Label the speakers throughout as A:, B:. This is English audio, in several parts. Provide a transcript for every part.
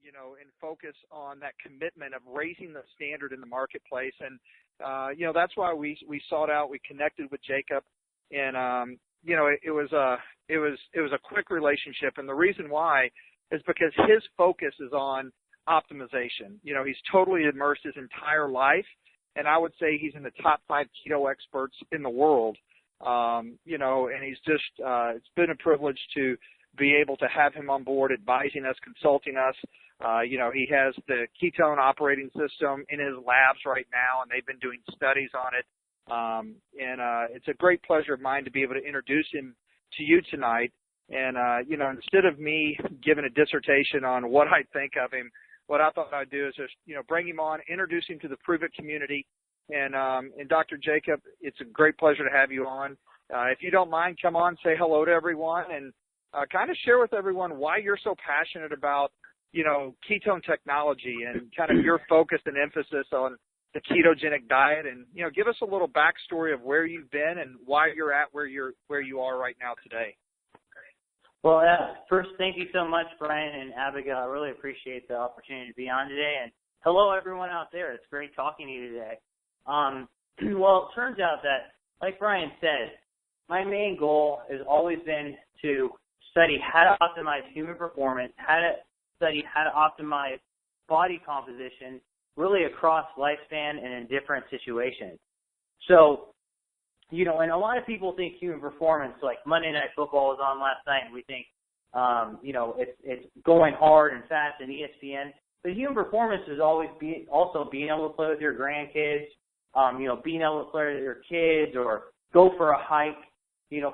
A: and focus on that commitment of raising the standard in the marketplace. And, that's why we sought out, we connected with Jacob, and, it was a quick relationship. And the reason why is because his focus is on optimization. He's totally immersed his entire life, and I would say he's in the top 5 keto experts in the world. And he's just, it's been a privilege to be able to have him on board, advising us, consulting us. He has the ketone operating system in his labs right now, and they've been doing studies on it. It's a great pleasure of mine to be able to introduce him to you tonight. And, instead of me giving a dissertation on what I think of him, what I thought I'd do is just, bring him on, introduce him to the PRÜVIT community. And Dr. Jacob, it's a great pleasure to have you on. If you don't mind, come on, say hello to everyone, and kind of share with everyone why you're so passionate about, ketone technology and kind of your focus and emphasis on the ketogenic diet, and, give us a little backstory of where you've been and why you're at where you are right now today.
B: Well, first, thank you so much, Brian and Abigail. I really appreciate the opportunity to be on today. And hello, everyone out there. It's great talking to you today. Well, it turns out that, like Brian said, my main goal has always been to study how to optimize human performance, how to study how to optimize body composition, really across lifespan and in different situations. So, and a lot of people think human performance, like Monday Night Football was on last night, and we think, it's going hard and fast in ESPN. But human performance is always also being able to play with your grandkids, being able to play with your kids or go for a hike,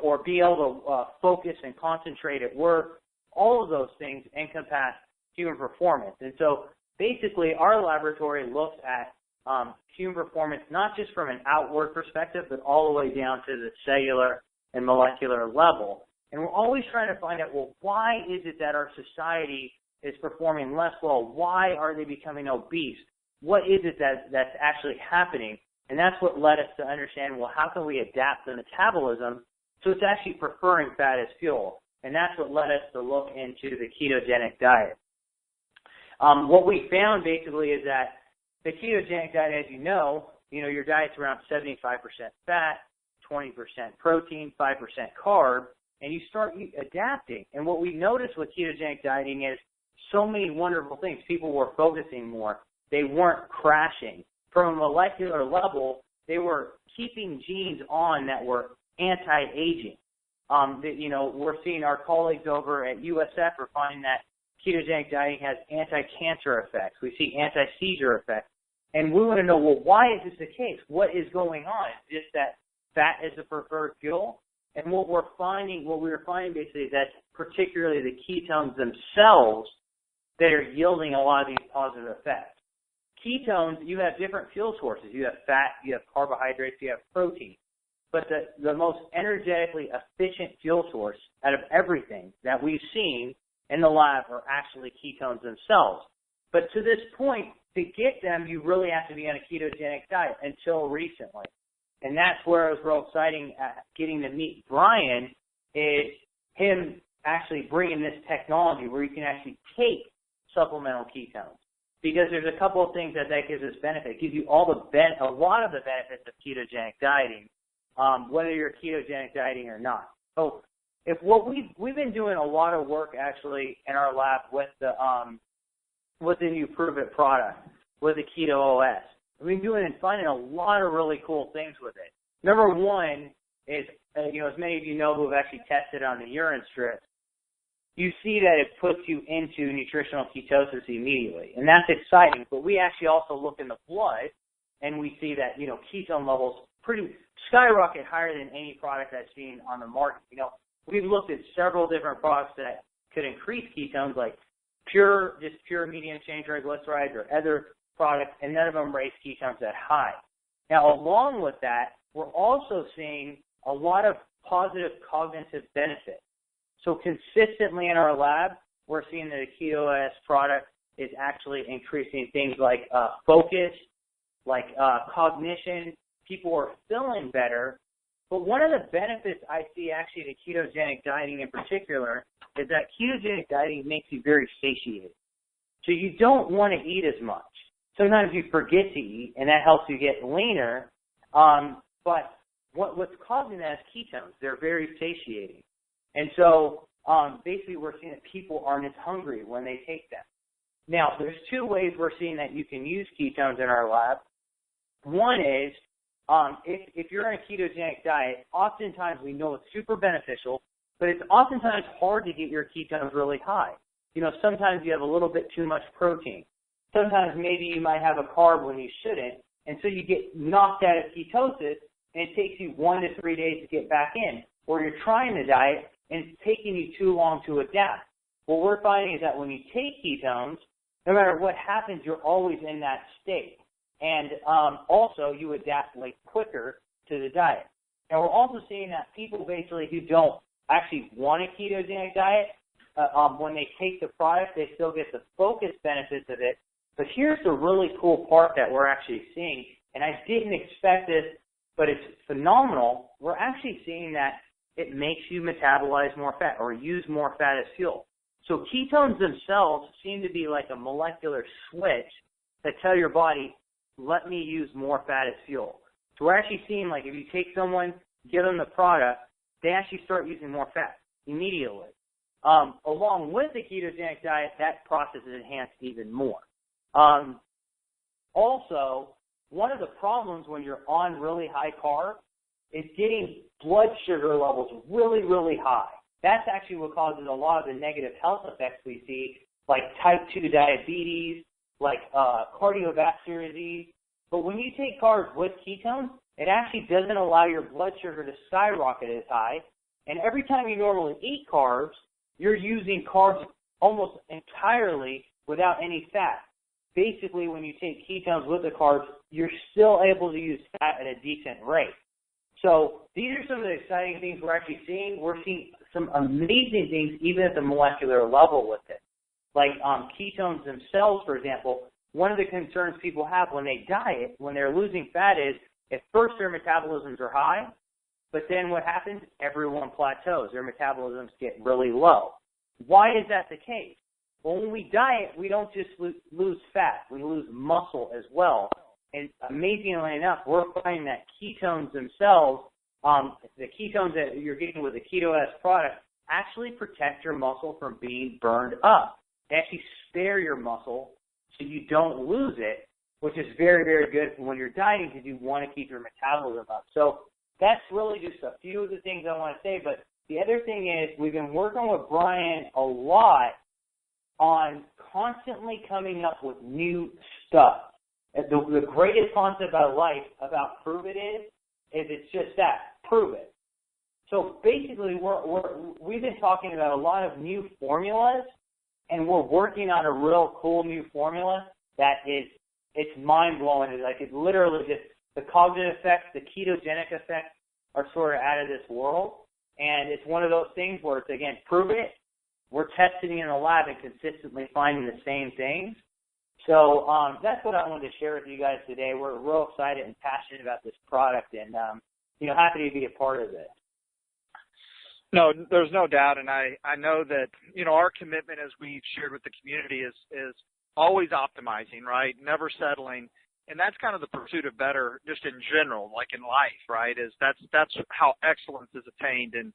B: or be able to focus and concentrate at work. All of those things encompass human performance. And so basically our laboratory looks at human performance not just from an outward perspective, but all the way down to the cellular and molecular level. And we're always trying to find out, well, why is it that our society is performing less well? Why are they becoming obese? What is it that's actually happening? And that's what led us to understand, well, how can we adapt the metabolism so it's actually preferring fat as fuel? And that's what led us to look into the ketogenic diet. What we found basically is that the ketogenic diet, as you know, your diet's around 75% fat, 20% protein, 5% carb, and you start adapting. And what we noticed with ketogenic dieting is so many wonderful things. People were focusing more. They weren't crashing. From a molecular level, they were keeping genes on that were anti-aging. We're seeing our colleagues over at USF are finding that ketogenic dieting has anti-cancer effects. We see anti-seizure effects. And we want to know, well, why is this the case? What is going on? Is it just that fat is the preferred fuel? And what we were finding basically is that particularly the ketones themselves that are yielding a lot of these positive effects. Ketones, you have different fuel sources. You have fat, you have carbohydrates, you have protein. But the most energetically efficient fuel source out of everything that we've seen in the lab are actually ketones themselves. But to this point, to get them, you really have to be on a ketogenic diet until recently. And that's where it was real exciting getting to meet Brian, is him actually bringing this technology where you can actually take supplemental ketones. Because there's a couple of things that gives us benefit. It gives you a lot of the benefits of ketogenic dieting, whether you're ketogenic dieting or not. So we've been doing a lot of work actually in our lab with the new PRÜVIT product, with the Keto OS. We've been doing and finding a lot of really cool things with it. Number one is, as many of you know who have actually tested on the urine strips, you see that it puts you into nutritional ketosis immediately. And that's exciting. But we actually also look in the blood, and we see that, ketone levels pretty skyrocket higher than any product I've seen on the market. We've looked at several different products that could increase ketones, like pure medium chain triglycerides or other products, and none of them raise ketones that high. Now, along with that, we're also seeing a lot of positive cognitive benefits. So consistently in our lab, we're seeing that the Keto OS product is actually increasing things like focus, like cognition. People are feeling better. But one of the benefits I see actually to ketogenic dieting in particular is that ketogenic dieting makes you very satiated. So you don't want to eat as much. Sometimes you forget to eat, and that helps you get leaner. But what's causing that is ketones. They're very satiating. And so basically we're seeing that people aren't as hungry when they take them. Now, there's two ways we're seeing that you can use ketones in our lab. One is if you're on a ketogenic diet, oftentimes we know it's super beneficial, but it's oftentimes hard to get your ketones really high. You know, sometimes you have a little bit too much protein. Sometimes maybe you might have a carb when you shouldn't, and so you get knocked out of ketosis, and it takes you 1 to 3 days to get back in. Or you're trying the diet, and it's taking you too long to adapt. What we're finding is that when you take ketones, no matter what happens, you're always in that state. And also, you adapt like quicker to the diet. And we're also seeing that people basically who don't actually want a ketogenic diet, when they take the product, they still get the focus benefits of it. But here's the really cool part that we're actually seeing, and I didn't expect this, but it's phenomenal. We're actually seeing that it makes you metabolize more fat or use more fat as fuel. So ketones themselves seem to be like a molecular switch that tell your body, let me use more fat as fuel. So we're actually seeing, like, if you take someone, give them the product, they actually start using more fat immediately. Along with the ketogenic diet, that process is enhanced even more. Also, one of the problems when you're on really high carb is getting blood sugar levels really, really high. That's actually what causes a lot of the negative health effects we see, like type 2 diabetes, like cardiovascular disease. But when you take carbs with ketones, it actually doesn't allow your blood sugar to skyrocket as high. And every time you normally eat carbs, you're using carbs almost entirely without any fat. Basically, when you take ketones with the carbs, you're still able to use fat at a decent rate. So these are some of the exciting things we're actually seeing. We're seeing some amazing things even at the molecular level with it. Like ketones themselves, for example, one of the concerns people have when they diet, when they're losing fat is, at first their metabolisms are high, but then what happens? Everyone plateaus. Their metabolisms get really low. Why is that the case? Well, when we diet, we don't just lose fat. We lose muscle as well. And amazingly enough, we're finding that ketones themselves, the ketones that you're getting with the Keto-S product, actually protect your muscle from being burned up. They actually spare your muscle so you don't lose it, which is very, very good when you're dieting because you want to keep your metabolism up. So that's really just a few of the things I want to say. But the other thing is we've been working with Brian a lot on constantly coming up with new stuff. The greatest concept about life, about PRÜVIT is it's just that, prove it. So basically, we've been talking about a lot of new formulas, and we're working on a real cool new formula that it's mind-blowing. Like, it's literally just the cognitive effects, the ketogenic effects are sort of out of this world. And it's one of those things where it's, again, prove it. We're testing in the lab and consistently finding the same things. So that's what I wanted to share with you guys today. We're real excited and passionate about this product, and happy to be a part of it.
A: No, there's no doubt, and I know that our commitment, as we've shared with the community, is always optimizing, right? Never settling, and that's kind of the pursuit of better, just in general, like in life, right? Is that's how excellence is attained, and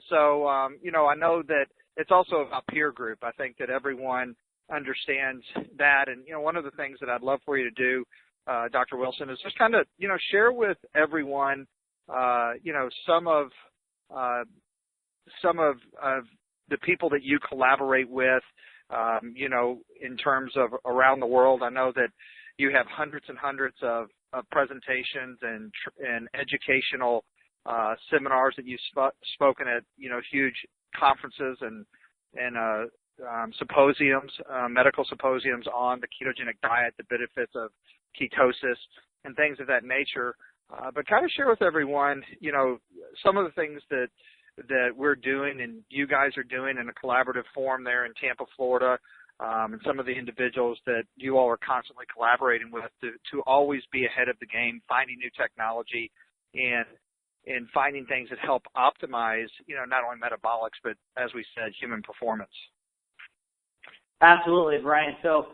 A: so I know that it's also about peer group. I think that everyone understands that. And, one of the things that I'd love for you to do, Dr. Wilson, is just kind of, share with everyone, some of the people that you collaborate with, in terms of around the world. I know that you have hundreds and hundreds of presentations and educational seminars that you've spoken at, huge conferences and symposiums, medical symposiums on the ketogenic diet, the benefits of ketosis, and things of that nature. But kind of share with everyone, some of the things that we're doing and you guys are doing in a collaborative form there in Tampa, Florida, and some of the individuals that you all are constantly collaborating with to always be ahead of the game, finding new technology and finding things that help optimize, not only metabolics, but, as we said, human performance.
B: Absolutely, Brian. So,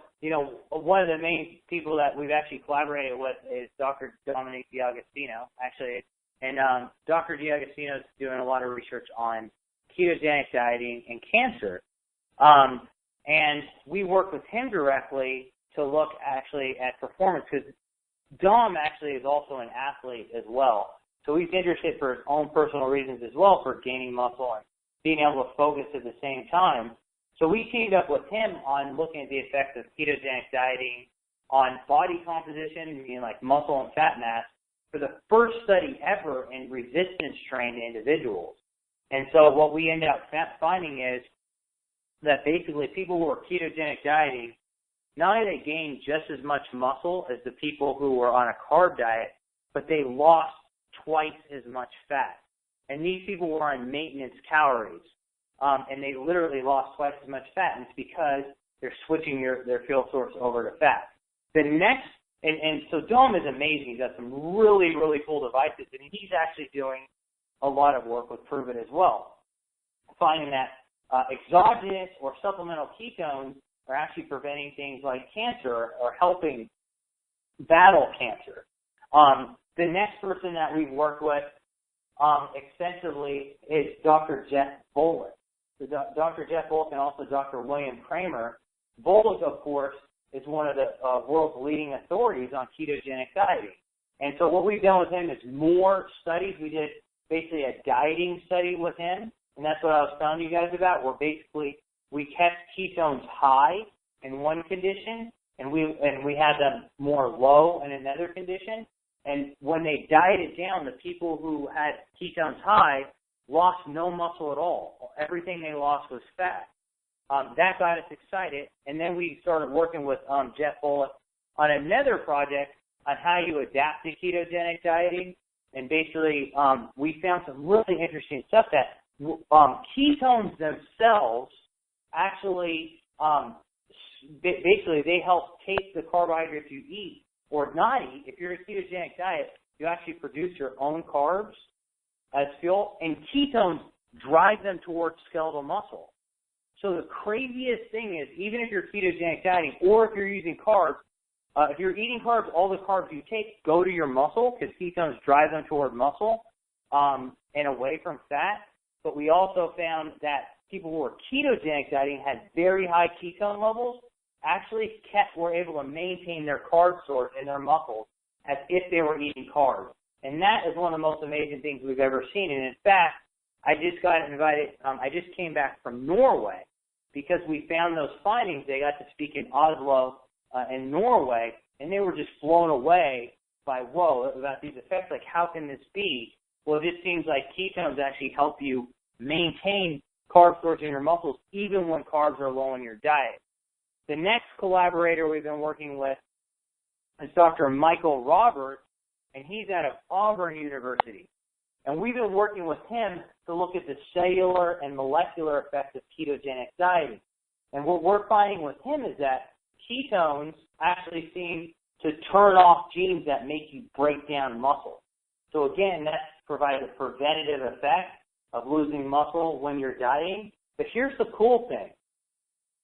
B: one of the main people that we've actually collaborated with is Dr. Dominic D'Agostino, actually. And Dr. D'Agostino is doing a lot of research on ketogenic dieting and cancer. And we work with him directly to look actually at performance, because Dom actually is also an athlete as well. So he's interested for his own personal reasons as well, for gaining muscle and being able to focus at the same time. So we teamed up with him on looking at the effects of ketogenic dieting on body composition, meaning like muscle and fat mass, for the first study ever in resistance-trained individuals. And so what we ended up finding is that basically people who are ketogenic dieting, not only they gained just as much muscle as the people who were on a carb diet, but they lost twice as much fat. And these people were on maintenance calories. And they literally lost twice as much fat, and it's because they're switching their fuel source over to fat. The next, and so Dome is amazing. He's got some really, really cool devices, and he's actually doing a lot of work with PRÜVIT as well, finding that exogenous or supplemental ketones are actually preventing things like cancer or helping battle cancer. The next person that we've worked with extensively is Dr. Jeff Volek. So Dr. Jeff Volek and also Dr. William Kramer. Volek, of course, is one of the world's leading authorities on ketogenic dieting. And so what we've done with him is more studies. We did basically a dieting study with him, and that's what I was telling you guys about, where basically we kept ketones high in one condition, and we had them more low in another condition. And when they dieted down, the people who had ketones high lost no muscle at all. Everything they lost was fat. That got us excited, and then we started working with Jeff Volek on another project on how you adapt to ketogenic dieting. And basically, we found some really interesting stuff that ketones themselves actually, basically, they help take the carbohydrates you eat or not eat. If you're a ketogenic diet, you actually produce your own carbs as fuel, and ketones drive them towards skeletal muscle. So the craziest thing is, even if you're ketogenic dieting or if you're using carbs, if you're eating carbs, all the carbs you take go to your muscle because ketones drive them toward muscle and away from fat. But we also found that people who were ketogenic dieting had very high ketone levels, actually were able to maintain their carb source in their muscles as if they were eating carbs. And that is one of the most amazing things we've ever seen. And in fact, I just got invited, I just came back from Norway because we found those findings. They got to speak in Oslo in Norway, and they were just blown away by, whoa, about these effects. Like, how can this be? Well, it just seems like ketones actually help you maintain carb storage in your muscles even when carbs are low in your diet. The next collaborator we've been working with is Dr. Michael Roberts, and he's out of Auburn University. And we've been working with him to look at the cellular and molecular effects of ketogenic dieting. And what we're finding with him is that ketones actually seem to turn off genes that make you break down muscle. So again, that provides a preventative effect of losing muscle when you're dieting. But here's the cool thing.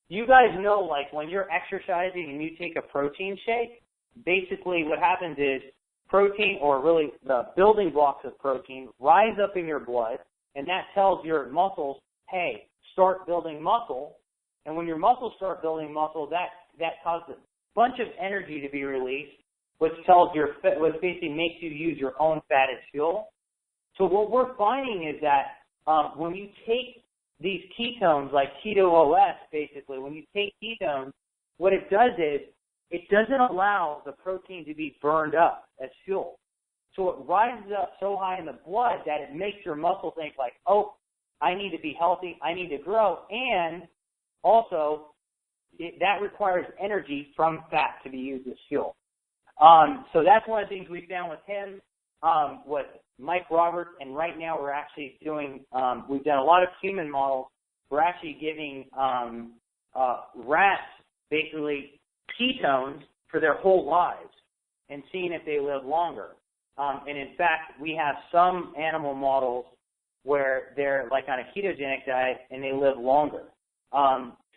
B: You guys know, like, when you're exercising and you take a protein shake, basically what happens is protein, or really the building blocks of protein, rise up in your blood, and that tells your muscles, hey, start building muscle. And when your muscles start building muscle, that causes a bunch of energy to be released, which basically makes you use your own fat as fuel. So what we're finding is that when you take these ketones, like Keto OS, basically, when you take ketones, what it does is it doesn't allow the protein to be burned up as fuel. So it rises up so high in the blood that it makes your muscle think like, oh, I need to be healthy, I need to grow, and also that requires energy from fat to be used as fuel. So that's one of the things we found with him, with Mike Roberts, and right now we're actually doing, we've done a lot of human models. We're actually giving rats basically ketones for their whole lives and seeing if they live longer. And in fact, we have some animal models where they're like on a ketogenic diet and they live longer.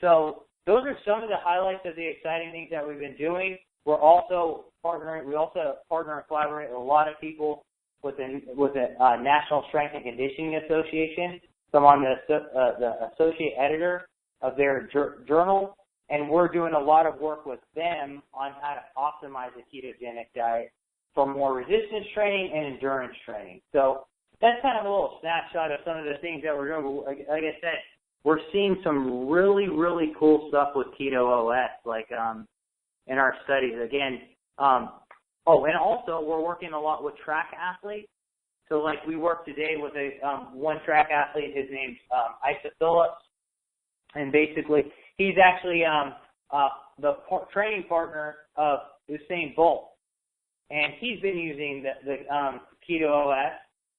B: So those are some of the highlights of the exciting things that we've been doing. We also partner and collaborate with a lot of people with the National Strength and Conditioning Association. So I'm the associate editor of their journal, and we're doing a lot of work with them on how to optimize a ketogenic diet for more resistance training and endurance training. So that's kind of a little snapshot of some of the things that we're doing. Like I said, we're seeing some really, really cool stuff with Keto OS, like in our studies. Again, and also we're working a lot with track athletes. So like we work today with one track athlete. His name's Isa Phillips, and basically he's actually the training partner of Usain Bolt, and he's been using the Keto OS,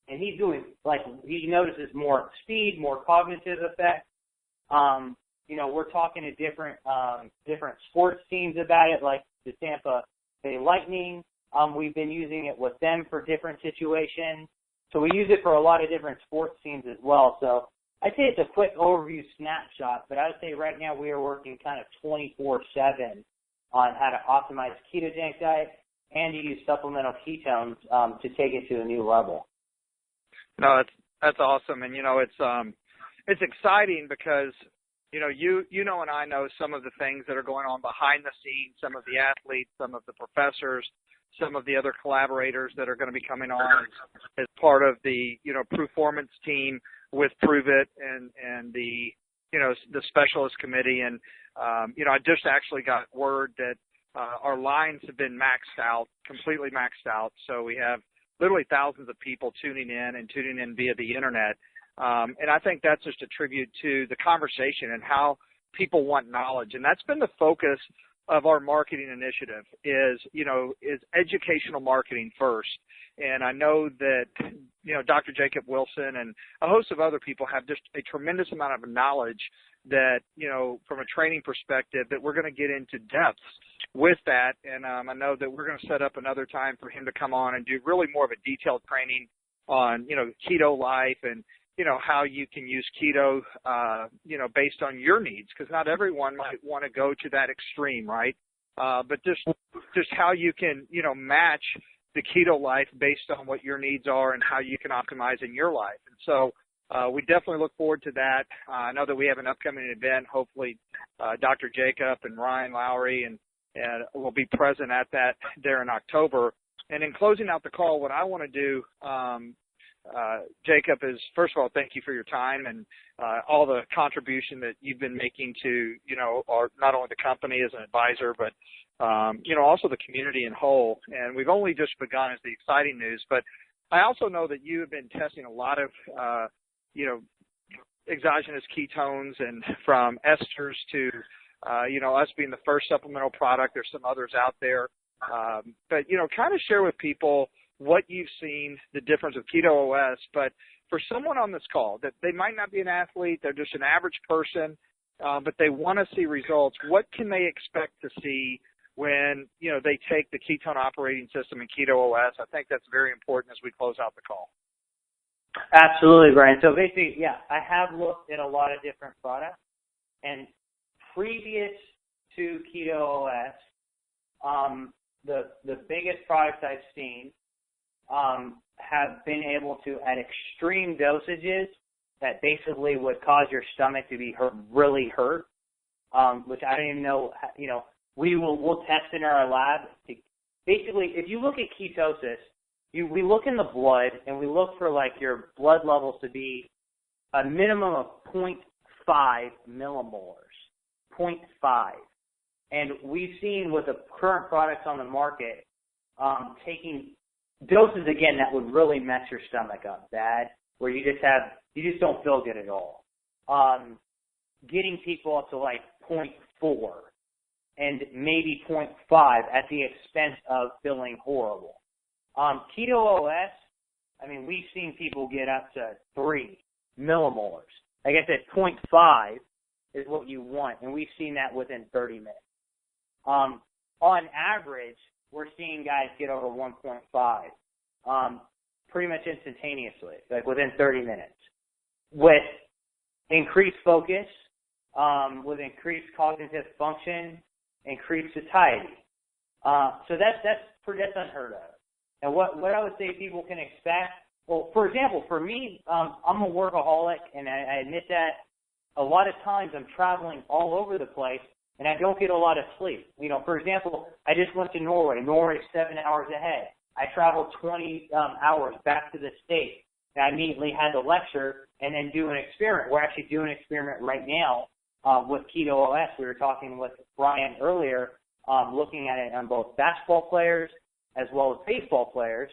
B: and he's doing, like, he notices more speed, more cognitive effects. We're talking to different sports teams about it, like the Tampa Bay Lightning. We've been using it with them for different situations. So we use it for a lot of different sports teams as well. So I'd say it's a quick overview snapshot, but I would say right now we are working kind of 24/7 on how to optimize ketogenic diet and to use supplemental ketones to take it to a new level.
A: No, that's awesome, and it's exciting because you and I know some of the things that are going on behind the scenes, some of the athletes, some of the professors, some of the other collaborators that are going to be coming on as part of the performance team with PRÜVIT and the specialist committee. And I just actually got word that our lines have been maxed out, completely maxed out. So we have literally thousands of people tuning in via the internet. And I think that's just a tribute to the conversation and how people want knowledge. And that's been the focus of our marketing initiative is educational marketing first. And I know that, Dr. Jacob Wilson and a host of other people have just a tremendous amount of knowledge that, from a training perspective, that we're going to get into depths with that. And I know that we're going to set up another time for him to come on and do really more of a detailed training on, keto life and, how you can use keto, based on your needs, because not everyone might want to go to that extreme, right? But just how you can, match the keto life based on what your needs are and how you can optimize in your life. And so we definitely look forward to that. I know that we have an upcoming event. Hopefully Dr. Jacob and Ryan Lowry and will be present at that there in October. And in closing out the call, what I want to do, Jacob, is first of all, thank you for your time and all the contribution that you've been making to, not only the company as an advisor, but, also the community in whole. And we've only just begun is the exciting news. But I also know that you have been testing a lot of, exogenous ketones and from esters to, us being the first supplemental product. There's some others out there. But, kind of share with people what you've seen, the difference of Keto OS. But for someone on this call that they might not be an athlete, they're just an average person, but they want to see results, what can they expect to see when, they take the ketone operating system and Keto OS? I think that's very important as we close out the call.
B: Absolutely, Brian. So basically, I have looked at a lot of different products, and previous to Keto OS, the biggest products I've seen have been able to, at extreme dosages that basically would cause your stomach to be really hurt, which I don't even know, we'll test in our lab. Basically, if you look at ketosis, we look in the blood and we look for like your blood levels to be a minimum of 0.5 millimolars, 0.5. And we've seen with the current products on the market, taking doses, again, that would really mess your stomach up bad, where you just don't feel good at all. Getting people up to like 0.4 and maybe 0.5 at the expense of feeling horrible. Keto OS, we've seen people get up to 3 millimolars. Like I said, 0.5 is what you want, and we've seen that within 30 minutes. On average, we're seeing guys get over 1.5 pretty much instantaneously, like within 30 minutes. With increased focus, with increased cognitive function, increased satiety. So that's unheard of. And what I would say people can expect, well, for example, for me, I'm a workaholic, and I admit that. A lot of times I'm traveling all over the place, and I don't get a lot of sleep. You know, for example, I just went to Norway. Norway's 7 hours ahead. I traveled 20 hours back to the States, and I immediately had to lecture and then do an experiment. We're actually doing an experiment right now with Keto OS. We were talking with Brian earlier, looking at it on both basketball players as well as baseball players,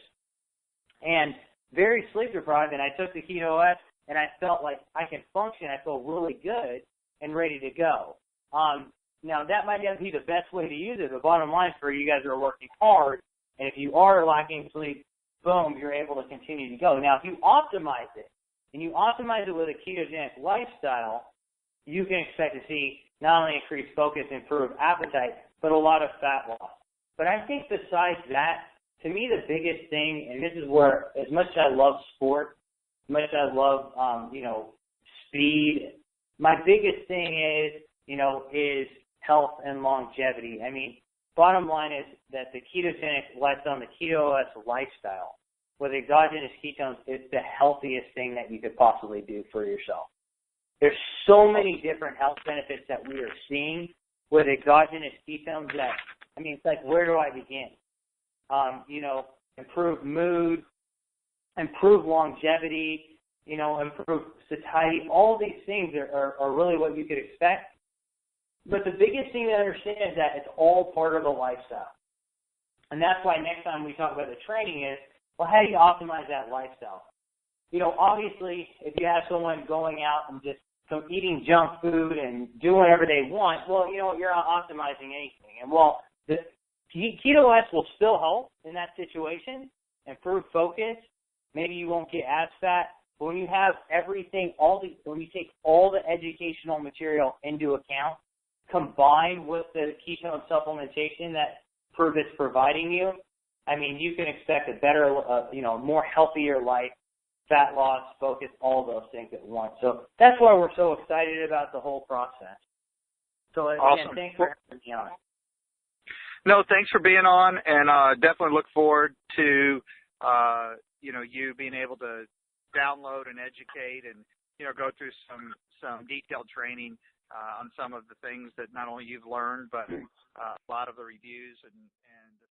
B: and very sleep deprived, and I took the Keto OS, and I felt like I can function. I feel really good and ready to go. Now, that might not be the best way to use it. The bottom line is for you guys who are working hard, and if you are lacking sleep, boom, you're able to continue to go. Now, if you optimize it, and you optimize it with a ketogenic lifestyle, you can expect to see not only increased focus, improved appetite, but a lot of fat loss. But I think besides that, to me, the biggest thing, and this is where, as much as I love sport, as much as I love, speed, my biggest thing is health and longevity. I mean, bottom line is that the ketogenic lifestyle, the Keto OS lifestyle with exogenous ketones is the healthiest thing that you could possibly do for yourself. There's so many different health benefits that we are seeing with exogenous ketones that, I mean, it's like, where do I begin? Improve mood, improve longevity, improve satiety. All these things are really what you could expect. But the biggest thing to understand is that it's all part of the lifestyle. And that's why next time we talk about the training is, well, how do you optimize that lifestyle? Obviously, if you have someone going out and just eating junk food and doing whatever they want, well, you're not optimizing anything. And, well, the Keto OS will still help in that situation, improve focus. Maybe you won't get as fat. But when you have everything, when you take all the educational material into account, combined with the ketone supplementation that PRÜVIT's providing you, I mean, you can expect a better, more healthier life, fat loss, focus, all those things at once. So that's why we're so excited about the whole process. So again,
A: awesome.
B: Thanks for having me on.
A: No, thanks for being on, and definitely look forward to you being able to download and educate and go through some detailed training on some of the things that not only you've learned, but a lot of the reviews